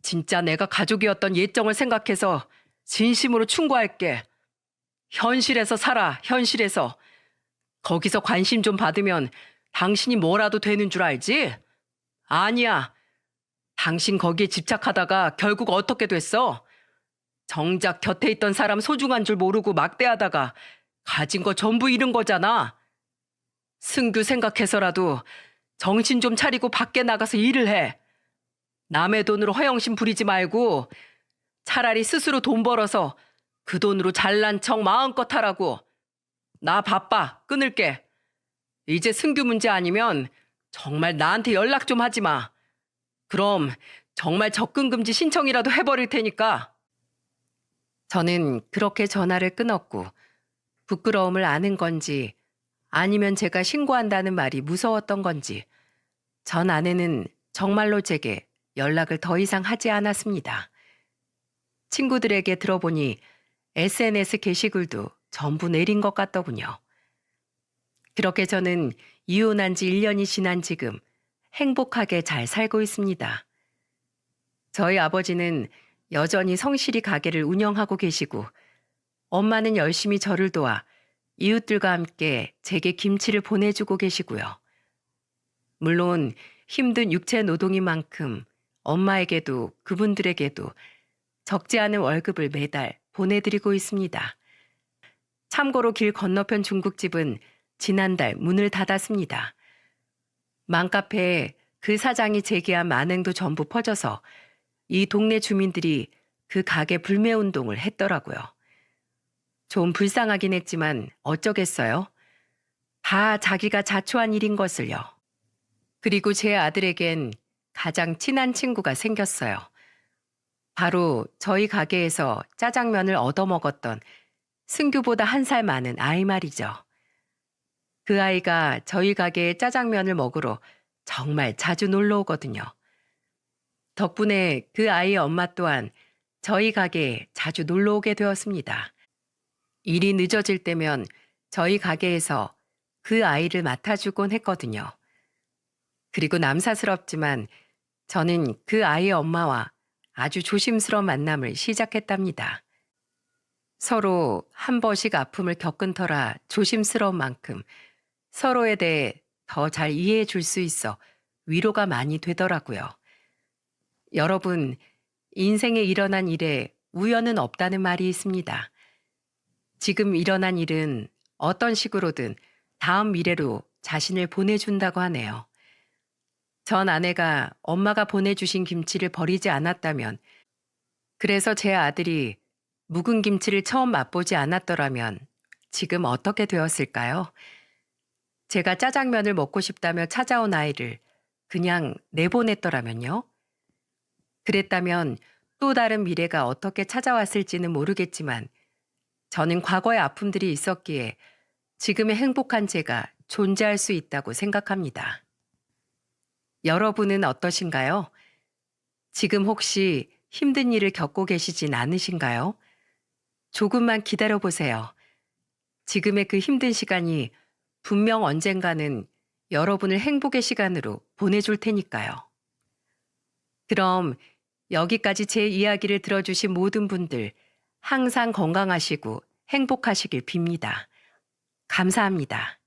진짜 내가 가족이었던 예정을 생각해서 진심으로 충고할게. 현실에서 살아, 현실에서. 거기서 관심 좀 받으면 당신이 뭐라도 되는 줄 알지? 아니야. 당신 거기에 집착하다가 결국 어떻게 됐어? 정작 곁에 있던 사람 소중한 줄 모르고 막대하다가 가진 거 전부 잃은 거잖아. 승규 생각해서라도 정신 좀 차리고 밖에 나가서 일을 해. 남의 돈으로 허영심 부리지 말고 차라리 스스로 돈 벌어서 그 돈으로 잘난 척 마음껏 하라고. 나 바빠. 끊을게. 이제 승규 문제 아니면 정말 나한테 연락 좀 하지 마. 그럼 정말 접근 금지 신청이라도 해버릴 테니까. 저는 그렇게 전화를 끊었고 부끄러움을 아는 건지 아니면 제가 신고한다는 말이 무서웠던 건지 전 아내는 정말로 제게 연락을 더 이상 하지 않았습니다. 친구들에게 들어보니 SNS 게시글도 전부 내린 것 같더군요. 그렇게 저는 이혼한 지 1년이 지난 지금 행복하게 잘 살고 있습니다. 저희 아버지는 여전히 성실히 가게를 운영하고 계시고 엄마는 열심히 저를 도와 이웃들과 함께 제게 김치를 보내주고 계시고요. 물론 힘든 육체 노동인 만큼 엄마에게도 그분들에게도 적지 않은 월급을 매달 보내드리고 있습니다. 참고로 길 건너편 중국집은 지난달 문을 닫았습니다. 맘카페에 그 사장이 제기한 만행도 전부 퍼져서 이 동네 주민들이 그 가게 불매운동을 했더라고요. 좀 불쌍하긴 했지만 어쩌겠어요? 다 자기가 자초한 일인 것을요. 그리고 제 아들에겐 가장 친한 친구가 생겼어요. 바로 저희 가게에서 짜장면을 얻어먹었던 승규보다 1살 많은 아이 말이죠. 그 아이가 저희 가게에 짜장면을 먹으러 정말 자주 놀러 오거든요. 덕분에 그 아이의 엄마 또한 저희 가게에 자주 놀러 오게 되었습니다. 일이 늦어질 때면 저희 가게에서 그 아이를 맡아주곤 했거든요. 그리고 남사스럽지만 저는 그 아이의 엄마와 아주 조심스러운 만남을 시작했답니다. 서로 한 번씩 아픔을 겪은 터라 조심스러운 만큼 서로에 대해 더 잘 이해해 줄 수 있어 위로가 많이 되더라고요. 여러분, 인생에 일어난 일에 우연은 없다는 말이 있습니다. 지금 일어난 일은 어떤 식으로든 다음 미래로 자신을 보내준다고 하네요. 전 아내가 엄마가 보내주신 김치를 버리지 않았다면, 그래서 제 아들이 묵은 김치를 처음 맛보지 않았더라면 지금 어떻게 되었을까요? 제가 짜장면을 먹고 싶다며 찾아온 아이를 그냥 내보냈더라면요? 그랬다면 또 다른 미래가 어떻게 찾아왔을지는 모르겠지만 저는 과거의 아픔들이 있었기에 지금의 행복한 제가 존재할 수 있다고 생각합니다. 여러분은 어떠신가요? 지금 혹시 힘든 일을 겪고 계시진 않으신가요? 조금만 기다려 보세요. 지금의 그 힘든 시간이 분명 언젠가는 여러분을 행복의 시간으로 보내줄 테니까요. 그럼 여기까지 제 이야기를 들어주신 모든 분들 항상 건강하시고 행복하시길 빕니다. 감사합니다.